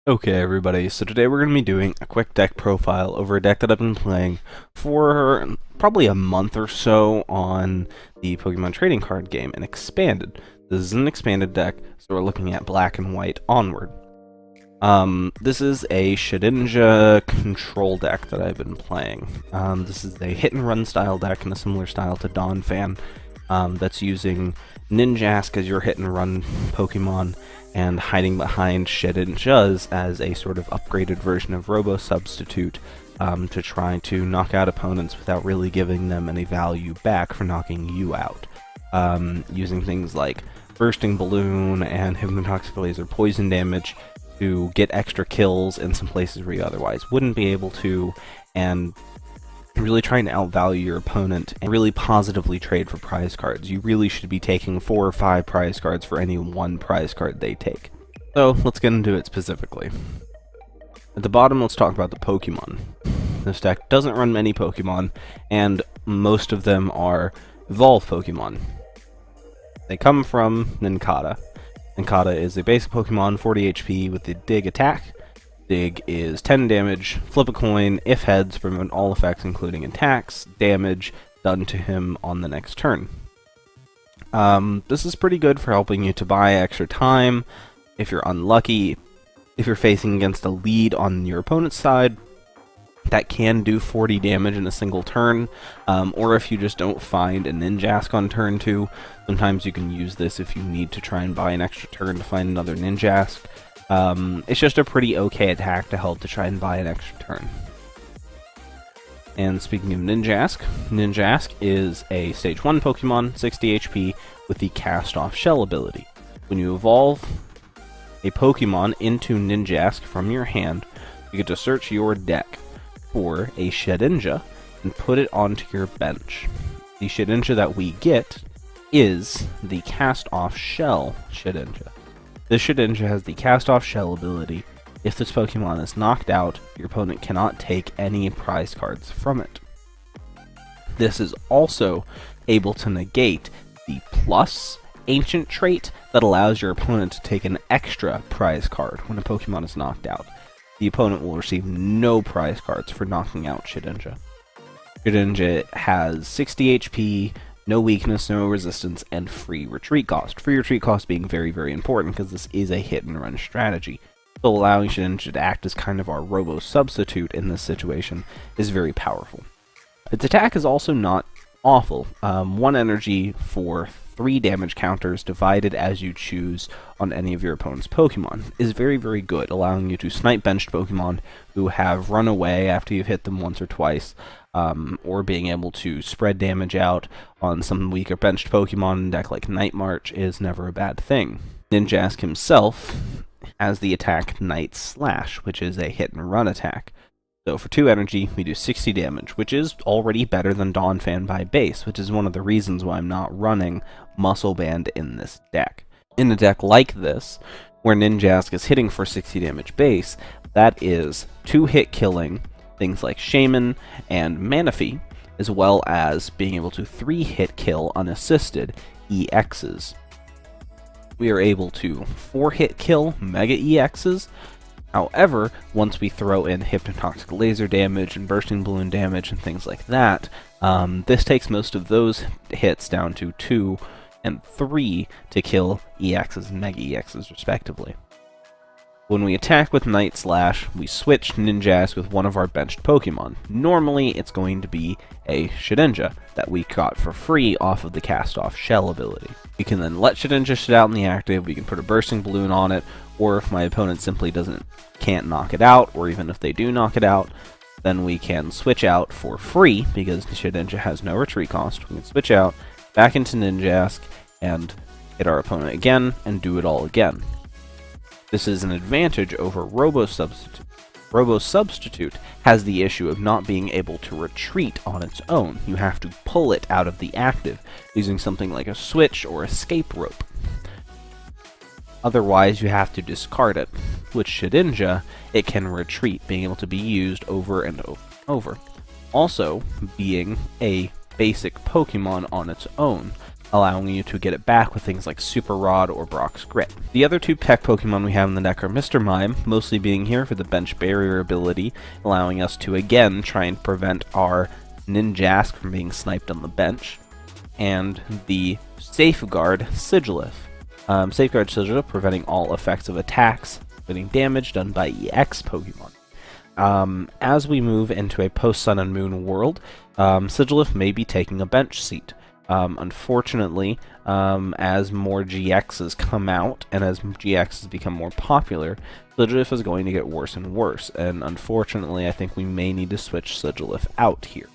Okay everybody, so today we're going to be doing a quick deck profile over a deck that I've been playing for probably a month or so on the Pokemon trading card game, and Expanded. This is an expanded deck, so we're looking at black and white onward. This is a Shedinja control deck that I've been playing. This is a hit and run style deck in a similar style to Donphan, that's using Ninjask as your hit and run Pokemon, and hiding behind Shedinjas as a sort of upgraded version of Robo Substitute to try to knock out opponents without really giving them any value back for knocking you out. Using things like Bursting Balloon and Hypnotoxic Laser poison damage to get extra kills in some places where you otherwise wouldn't be able to, and really trying to outvalue your opponent and really positively trade for prize cards. You really should be taking 4 or 5 prize cards for any one prize card they take. So let's get into it specifically. At the bottom, let's talk about the Pokemon. This deck doesn't run many Pokemon, and most of them are evolved Pokemon. They come from Nincada. Nincada is a basic Pokemon, 40 HP with the Dig attack. Dig is 10 damage, flip a coin, if heads, prevent all effects including attacks, damage done to him on the next turn. This is pretty good for helping you to buy extra time if you're unlucky, if you're facing against a lead on your opponent's side that can do 40 damage in a single turn, or if you just don't find a Ninjask on turn 2, sometimes you can use this if you need to try and buy an extra turn to find another Ninjask. It's just a pretty okay attack to help to try and buy an extra turn. And speaking of Ninjask, Ninjask is a Stage 1 Pokemon, 60 HP, with the Cast Off Shell ability. When you evolve a Pokemon into Ninjask from your hand, you get to search your deck for a Shedinja and put it onto your bench. The Shedinja that we get is the Cast Off Shell Shedinja. This Shedinja has the Cast Off Shell ability. If this Pokemon is knocked out, your opponent cannot take any prize cards from it. This is also able to negate the plus ancient trait that allows your opponent to take an extra prize card when a Pokemon is knocked out. The opponent will receive no prize cards for knocking out Shedinja. Shedinja has 60 HP, no weakness, no resistance, and free retreat cost. Free retreat cost being very, very important because this is a hit and run strategy. So allowing Shedinja to act as kind of our Robo Substitute in this situation is very powerful. Its attack is also not awful. 1 energy for 3 damage counters divided as you choose on any of your opponent's Pokemon is very, very good, allowing you to snipe benched Pokemon who have run away after you've hit them once or twice, or being able to spread damage out on some weaker benched Pokemon in a deck like Night March is never a bad thing. Ninjask himself has the attack Night Slash, which is a hit and run attack. So for 2 energy, we do 60 damage, which is already better than Donphan by base, which is one of the reasons why I'm not running Muscle Band in this deck. In a deck like this, where Ninjask is hitting for 60 damage base, that is 2-hit killing things like Shaman and Manaphy, as well as being able to 3-hit kill unassisted EXs. We are able to 4-hit kill Mega EXs. However, once we throw in Hypnotoxic Laser damage and Bursting Balloon damage and things like that, this takes most of those hits down to 2 and 3 to kill EXs and Mega EXs respectively. When we attack with Night Slash, we switch Ninjask with one of our benched Pokemon. Normally, it's going to be a Shedinja that we got for free off of the Cast Off Shell ability. We can then let Shedinja sit out in the active, we can put a Bursting Balloon on it, or if my opponent simply can't knock it out, or even if they do knock it out, then we can switch out for free, because Shedinja has no retreat cost. We can switch out back into Ninjask and hit our opponent again and do it all again. This is an advantage over Robo Substitute. Robo Substitute has the issue of not being able to retreat on its own. You have to pull it out of the active using something like a switch or escape rope. Otherwise, you have to discard it. With Shedinja, it can retreat, being able to be used over and over. Also, being a basic Pokemon on its own, allowing you to get it back with things like Super Rod or Brock's Grit. The other two tech Pokemon we have in the deck are Mr. Mime, mostly being here for the bench barrier ability, allowing us to again try and prevent our Ninjask from being sniped on the bench, and the Safeguard Sigilif. Safeguard Sigilif preventing all effects of attacks, including damage done by EX Pokemon. As we move into a post-Sun and Moon world, Sigilif may be taking a bench seat. Unfortunately, as more GXs come out, and as GXs become more popular, Sigilif is going to get worse and worse, and unfortunately I think we may need to switch Sigilif out here.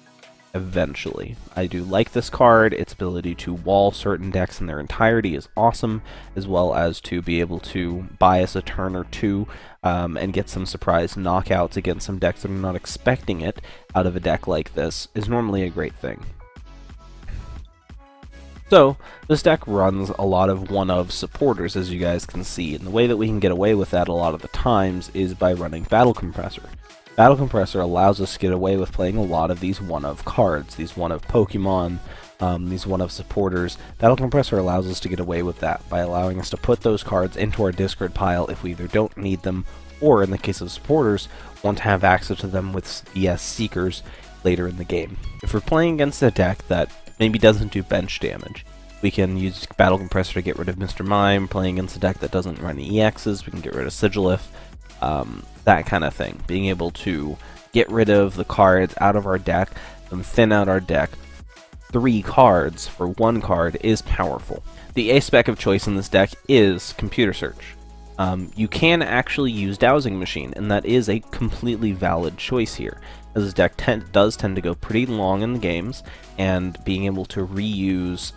Eventually. I do like this card. Its ability to wall certain decks in their entirety is awesome, as well as to be able to bias a turn or two and get some surprise knockouts against some decks that are not expecting it out of a deck like this is normally a great thing. So, this deck runs a lot of one-of supporters, as you guys can see, and the way that we can get away with that a lot of the times is by running Battle Compressor. Battle Compressor allows us to get away with playing a lot of these one-of cards, these one-of Pokemon, these one-of supporters. Battle Compressor allows us to get away with that by allowing us to put those cards into our discard pile if we either don't need them, or in the case of supporters, want to have access to them with VS Seekers later in the game. If we're playing against a deck that maybe doesn't do bench damage, we can use Battle Compressor to get rid of Mr. Mime. Playing against a deck that doesn't run EXs, we can get rid of Sigilif. That kind of thing. Being able to get rid of the cards out of our deck and thin out our deck 3 cards for 1 card is powerful. The A-spec of choice in this deck is Computer Search. You can actually use Dowsing Machine, and that is a completely valid choice here, as this deck does tend to go pretty long in the games, and being able to reuse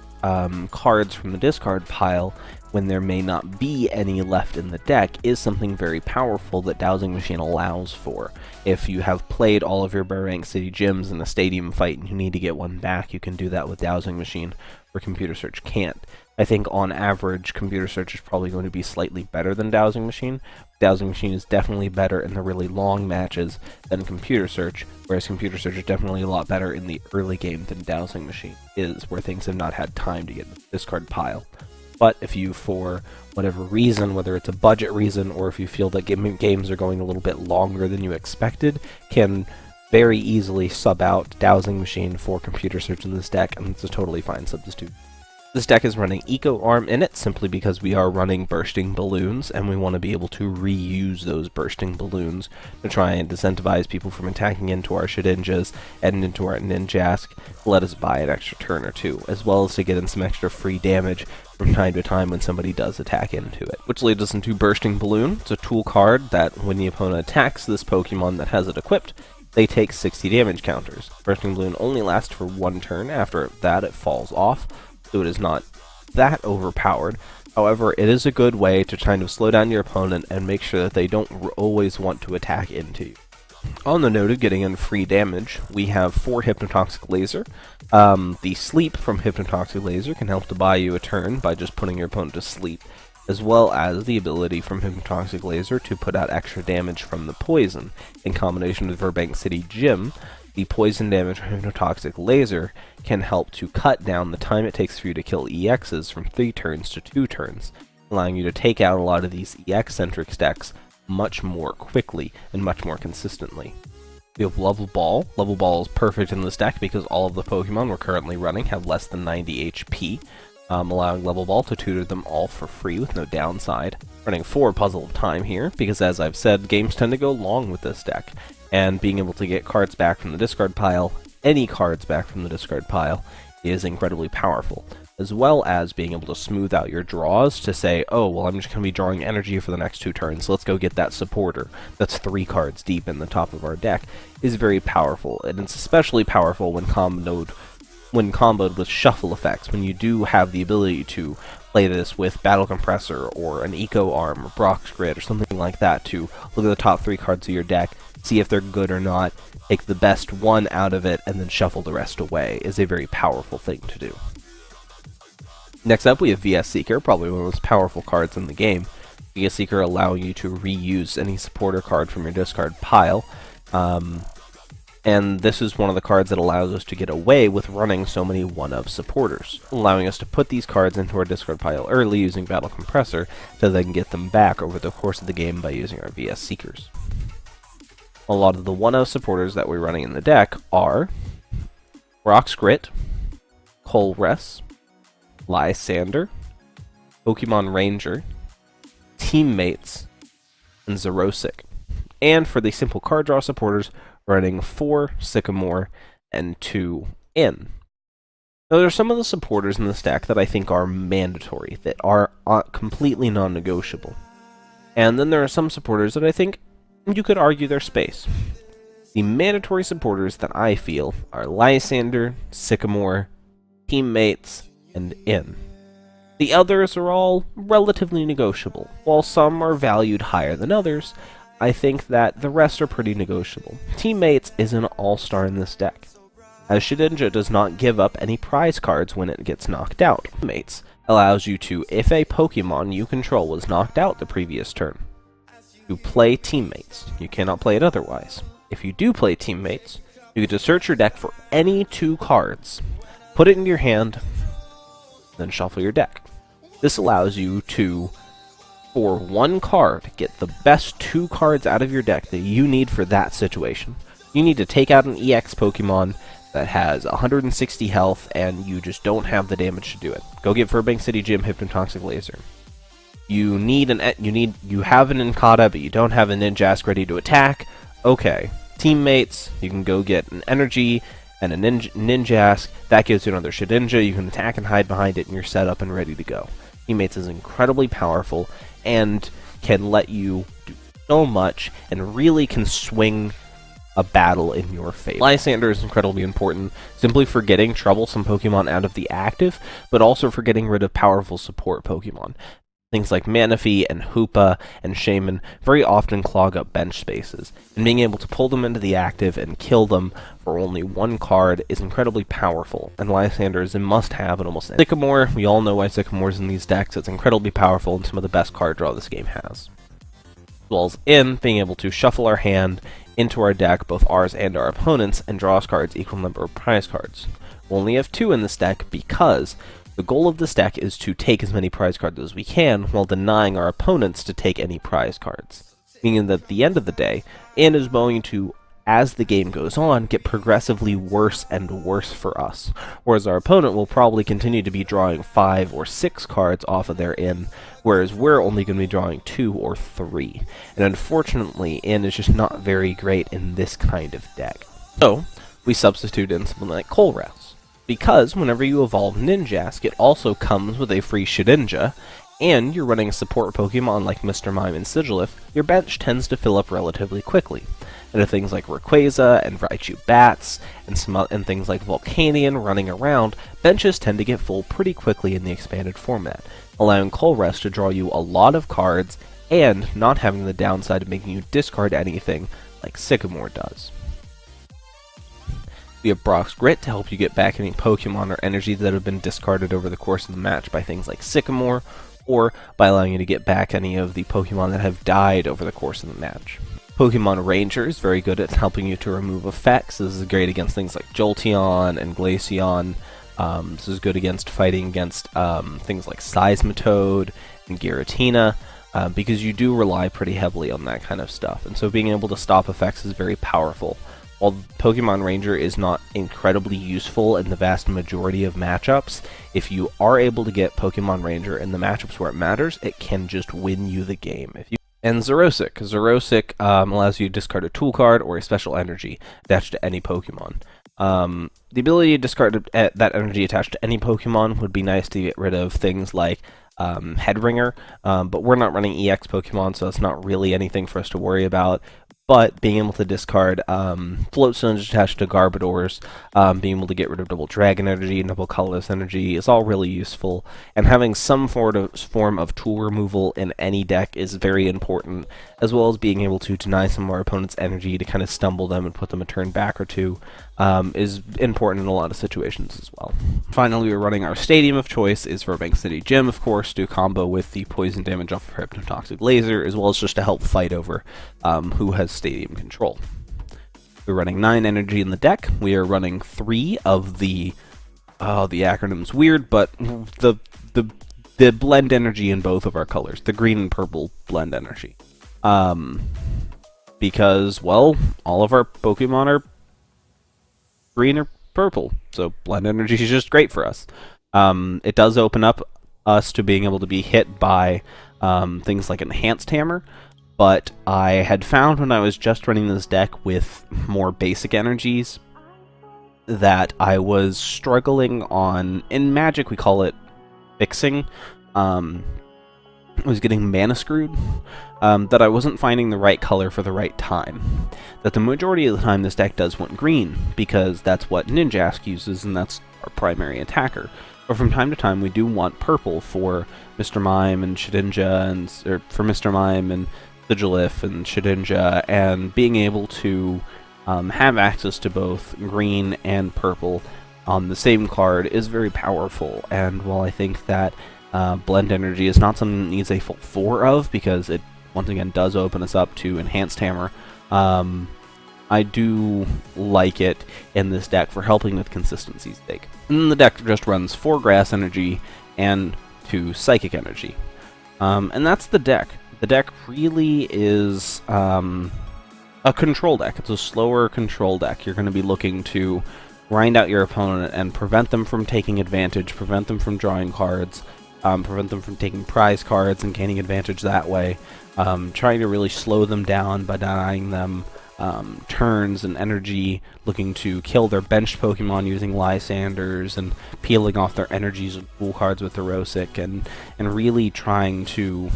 cards from the discard pile when there may not be any left in the deck is something very powerful that Dowsing Machine allows for. If you have played all of your Burbank City gyms in a stadium fight and you need to get one back, you can do that with Dowsing Machine, where Computer Search can't. I think on average, Computer Search is probably going to be slightly better than Dowsing Machine. Dowsing Machine is definitely better in the really long matches than Computer Search, whereas Computer Search is definitely a lot better in the early game than Dowsing Machine is, where things have not had time to get in the discard pile. But if you, for whatever reason, whether it's a budget reason or if you feel that games are going a little bit longer than you expected, can very easily sub out Dowsing Machine for Computer Search in this deck, and it's a totally fine substitute. This deck is running Eco Arm in it simply because we are running Bursting Balloons, and we want to be able to reuse those Bursting Balloons to try and disincentivize people from attacking into our Shedinjas and into our Ninjask to let us buy an extra turn or two, as well as to get in some extra free damage from time to time when somebody does attack into it. Which leads us into Bursting Balloon. It's a tool card that when the opponent attacks this Pokemon that has it equipped, they take 60 damage counters. Bursting Balloon only lasts for 1 turn. After that, it falls off, so it is not that overpowered. However, it is a good way to kind of slow down your opponent and make sure that they don't always want to attack into you. On the note of getting in free damage, we have 4 Hypnotoxic Laser. The sleep from Hypnotoxic Laser can help to buy you a turn by just putting your opponent to sleep, as well as the ability from Hypnotoxic Laser to put out extra damage from the poison. In combination with Burbank City Gym, the poison damage from Hypnotoxic Laser can help to cut down the time it takes for you to kill EXs from 3 turns to 2 turns, allowing you to take out a lot of these EX-centric decks much more quickly and much more consistently. We have Level Ball. Level Ball is perfect in this deck because all of the Pokemon we're currently running have less than 90 HP, allowing Level Ball to tutor them all for free with no downside. Running 4 Puzzle of Time here because, as I've said, games tend to go long with this deck, and being able to get cards back from the discard pile, any cards back from the discard pile, is incredibly powerful, as well as being able to smooth out your draws to say, oh, well, I'm just going to be drawing energy for the next 2 turns, so let's go get that supporter that's 3 cards deep in the top of our deck, is very powerful, and it's especially powerful when comboed with shuffle effects, when you do have the ability to play this with Battle Compressor or an Eco Arm or Brock's Grit or something like that to look at the top 3 cards of your deck, see if they're good or not, take the best one out of it, and then shuffle the rest away, is a very powerful thing to do. Next up, we have VS Seeker, probably one of the most powerful cards in the game. VS Seeker allowing you to reuse any supporter card from your discard pile, And this is one of the cards that allows us to get away with running so many one-of supporters, allowing us to put these cards into our discard pile early using Battle Compressor, so they can get them back over the course of the game by using our VS Seekers. A lot of the one-of supporters that we're running in the deck are Rock's Grit, Colress, Lysander, Pokemon Ranger, Teammates, and Xerosic. And for the simple card draw supporters, running 4 Sycamore and 2 In. Now, there are some of the supporters in this deck that I think are mandatory, that are completely non-negotiable. And then there are some supporters that I think you could argue their space. The mandatory supporters that I feel are Lysander, Sycamore, Teammates, and In. The others are all relatively negotiable. While some are valued higher than others, I think that the rest are pretty negotiable. Teammates is an all-star in this deck, as Shedinja does not give up any prize cards when it gets knocked out. Teammates allows you to, if a Pokemon you control was knocked out the previous turn, to play Teammates. You cannot play it otherwise. If you do play Teammates, you get to search your deck for any 2 cards, put it into your hand, then shuffle your deck. This allows you to, for 1 card, get the best 2 cards out of your deck that you need for that situation. You need to take out an EX Pokemon that has 160 health, and you just don't have the damage to do it. Go get Burbank City Gym Hypnotoxic Laser. You have an Incada, but you don't have a Ninjask ready to attack. Okay. Teammates, you can go get an Energy and a Ninjask. That gives you another Shedinja. You can attack and hide behind it, and you're set up and ready to go. Teammates is incredibly powerful and can let you do so much and really can swing a battle in your favor. Lysander is incredibly important, simply for getting troublesome Pokemon out of the active, but also for getting rid of powerful support Pokemon. Things like Manaphy and Hoopa and Shaman very often clog up bench spaces, and being able to pull them into the active and kill them for only 1 card is incredibly powerful, and Lysander is a must-have in almost any. Sycamore, we all know why Sycamore's in these decks. It's incredibly powerful and some of the best card draw this game has. As well as In, being able to shuffle our hand into our deck, both ours and our opponents, and draw us cards equal number of prize cards. We only have 2 in this deck because the goal of this deck is to take as many prize cards as we can while denying our opponents to take any prize cards. Meaning that at the end of the day, In is going to, as the game goes on, get progressively worse and worse for us. Whereas our opponent will probably continue to be drawing 5 or 6 cards off of their In, whereas we're only going to be drawing 2 or 3. And unfortunately, In is just not very great in this kind of deck. So, we substitute in something like Colress. Because whenever you evolve Ninjask, it also comes with a free Shedinja, and you're running a support Pokemon like Mr. Mime and Sigilif, your bench tends to fill up relatively quickly. And if things like Rayquaza and Raichu Bats and things like Volcanion running around, benches tend to get full pretty quickly in the expanded format, allowing Colress to draw you a lot of cards and not having the downside of making you discard anything like Sycamore does. We have Brock's Grit to help you get back any Pokemon or energy that have been discarded over the course of the match by things like Sycamore, or by allowing you to get back any of the Pokemon that have died over the course of the match. Pokemon Ranger is very good at helping you to remove effects. This is great against things like Jolteon and Glaceon. This is good against fighting against things like Seismitoad and Giratina, because you do rely pretty heavily on that kind of stuff. And so being able to stop effects is very powerful. While Pokemon Ranger is not incredibly useful in the vast majority of matchups, if you are able to get Pokemon Ranger in the matchups where it matters, it can just win you the game. And Xerosic. Xerosic allows you to discard a tool card or a special energy attached to any Pokemon. The ability to discard that energy attached to any Pokemon would be nice to get rid of things like Headringer, but we're not running EX Pokemon, so it's not really anything for us to worry about. But being able to discard Float Stones attached to Garbodors, being able to get rid of Double Dragon Energy and Double Colorless Energy is all really useful. And having some form of tool removal in any deck is very important, as well as being able to deny some of our opponent's energy to kind of stumble them and put them a turn back or two is important in a lot of situations as well. Finally, we're running our stadium of choice is Burbank City Gym, of course, to combo with the poison damage off of Hypnotoxic Laser, as well as just to help fight over who has stadium control. We're running 9 energy in the deck. We are running 3 of the acronym's weird, but the blend energy in both of our colors, the green and purple blend energy. Because, well, all of our Pokemon are green or purple, so blend energy is just great for us. It does open up us to being able to be hit by things like Enhanced Hammer, but I had found when I was just running this deck with more basic energies that I was struggling on, in Magic we call it fixing, I was getting mana screwed, that I wasn't finding the right color for the right time. That the majority of the time this deck does want green, because that's what Ninjask uses and that's our primary attacker. But from time to time we do want purple for Mr. Mime and Shedinja, or for Mr. Mime and Sigilif and Shedinja, and being able to have access to both green and purple on the same card is very powerful. And while I think that blend energy is not something that needs a full 4 of, because it once again does open us up to Enhanced Hammer, I do like it in this deck for helping with consistency's sake. And then the deck just runs 4 grass energy and 2 psychic energy. And that's the deck. The deck really is a control deck. It's a slower control deck. You're going to be looking to grind out your opponent and prevent them from taking advantage, prevent them from drawing cards, prevent them from taking prize cards and gaining advantage that way. Trying to really slow them down by denying them turns and energy, looking to kill their benched Pokemon using Lysanders, and peeling off their energies and pool cards with Erosic, and really trying to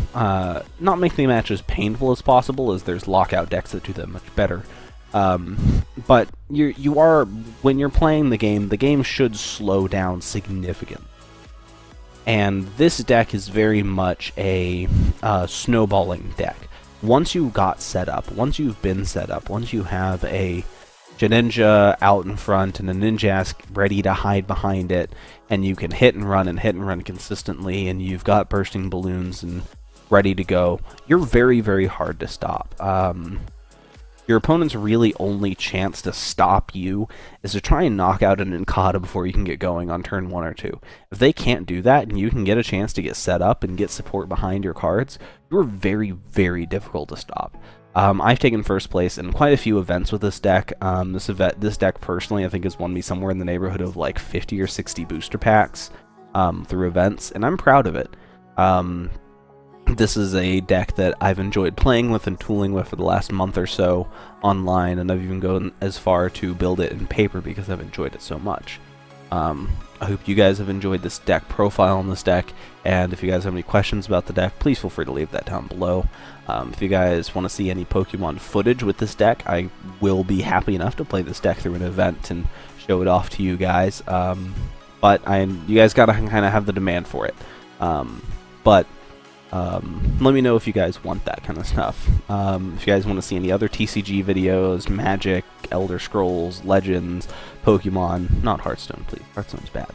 not make the match as painful as possible, as there's lockout decks that do that much better. But you are, when you're playing the game should slow down significantly. And this deck is very much a snowballing deck. Once you got set up, once you've been set up, once you have a Shedinja out in front and a Ninjask ready to hide behind it, and you can hit and run consistently, and you've got bursting balloons and ready to go, you're very, very hard to stop. Your opponent's really only chance to stop you is to try and knock out an Incada before you can get going on turn 1 or 2. If they can't do that and you can get a chance to get set up and get support behind your cards, you're very, very difficult to stop. I've taken first place in quite a few events with this deck. This deck personally I think has won me somewhere in the neighborhood of like 50 or 60 booster packs through events, and I'm proud of it. This is a deck that I've enjoyed playing with and tooling with for the last month or so online, and I've even gone as far to build it in paper because I've enjoyed it so much. I hope you guys have enjoyed this deck profile on this deck, and if you guys have any questions about the deck, please feel free to leave that down below. If you guys want to see any Pokemon footage with this deck, I will be happy enough to play this deck through an event and show it off to you guys. But you guys gotta kind of have the demand for it. Let me know if you guys want that kind of stuff. If you guys want to see any other TCG videos, Magic, Elder Scrolls, Legends, Pokemon, not Hearthstone, please. Hearthstone's bad.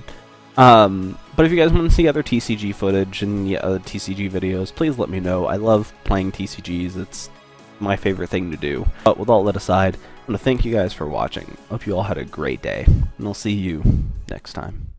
But if you guys want to see other TCG footage and other TCG videos, please let me know. I love playing TCGs. It's my favorite thing to do. But with all that aside, I want to thank you guys for watching. Hope you all had a great day, and I'll see you next time.